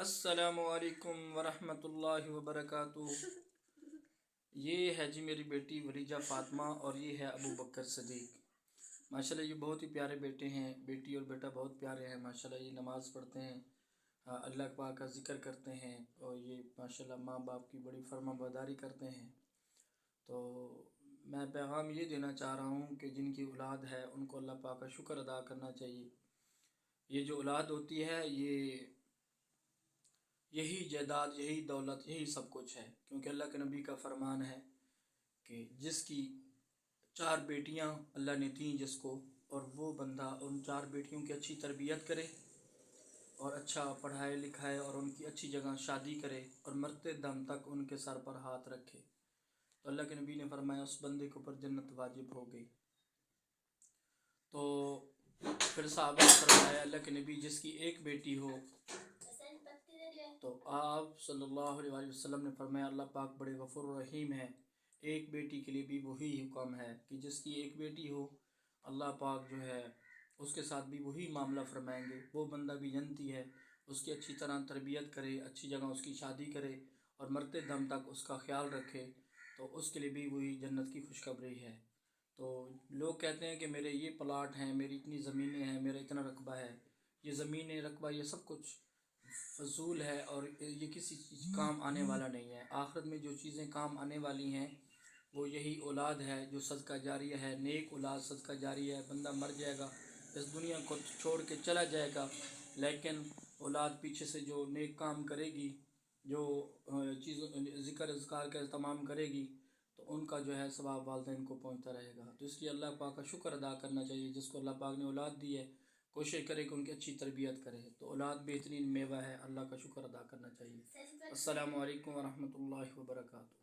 السلام علیکم ورحمۃ اللہ وبرکاتہ۔ یہ ہے جی میری بیٹی وریجہ فاطمہ اور یہ ہے ابو بکر صدیق۔ ماشاءاللہ یہ بہت ہی پیارے بیٹے ہیں، بیٹی اور بیٹا بہت پیارے ہیں۔ ماشاءاللہ یہ نماز پڑھتے ہیں، اللہ پاک کا ذکر کرتے ہیں، اور یہ ماشاءاللہ ماں باپ کی بڑی فرما برداری کرتے ہیں۔ تو میں پیغام یہ دینا چاہ رہا ہوں کہ جن کی اولاد ہے ان کو اللہ پاک کا شکر ادا کرنا چاہیے۔ یہ جو اولاد ہوتی ہے یہی جائیداد، یہی دولت، یہی سب کچھ ہے، کیونکہ اللہ کے نبی کا فرمان ہے کہ جس کی 4 بیٹیاں اللہ نے دیں جس کو، اور وہ بندہ ان 4 بیٹیوں کی اچھی تربیت کرے اور اچھا پڑھائے لکھائے اور ان کی اچھی جگہ شادی کرے اور مرتے دم تک ان کے سر پر ہاتھ رکھے، تو اللہ کے نبی نے فرمایا اس بندے کے اوپر جنت واجب ہو گئی۔ تو پھر صحابہ نے فرمایا اللہ کے نبی جس کی ایک بیٹی ہو، تو آپ صلی اللہ علیہ وسلم نے فرمایا اللہ پاک بڑے غفور و رحیم ہے، ایک بیٹی کے لیے بھی وہی حکم ہے کہ جس کی ایک بیٹی ہو اللہ پاک جو ہے اس کے ساتھ بھی وہی معاملہ فرمائیں گے۔ وہ بندہ بھی جنتی ہے، اس کی اچھی طرح تربیت کرے، اچھی جگہ اس کی شادی کرے اور مرتے دم تک اس کا خیال رکھے، تو اس کے لیے بھی وہی جنت کی خوشخبری ہے۔ تو لوگ کہتے ہیں کہ میرے یہ پلاٹ ہیں، میری اتنی زمینیں ہیں، میرا اتنا رقبہ ہے، یہ زمینیں رقبہ یہ سب کچھ فضول ہے اور یہ کسی چیز کام آنے والا نہیں ہے۔ آخرت میں جو چیزیں کام آنے والی ہیں وہ یہی اولاد ہے جو صدقہ جاریہ ہے، نیک اولاد صدقہ جاریہ ہے۔ بندہ مر جائے گا، اس دنیا کو چھوڑ کے چلا جائے گا، لیکن اولاد پیچھے سے جو نیک کام کرے گی، جو چیزوں ذکر اذکار کا اہتمام کرے گی، تو ان کا جو ہے ثواب والدین کو پہنچتا رہے گا۔ تو اس لیے اللہ پاک کا شکر ادا کرنا چاہیے، جس کو اللہ پاک نے اولاد دی ہے کوشش کرے کہ ان کی اچھی تربیت کرے، تو اولاد بہترین میوہ ہے، اللہ کا شکر ادا کرنا چاہیے۔ السلام علیکم ورحمۃ اللہ وبرکاتہ۔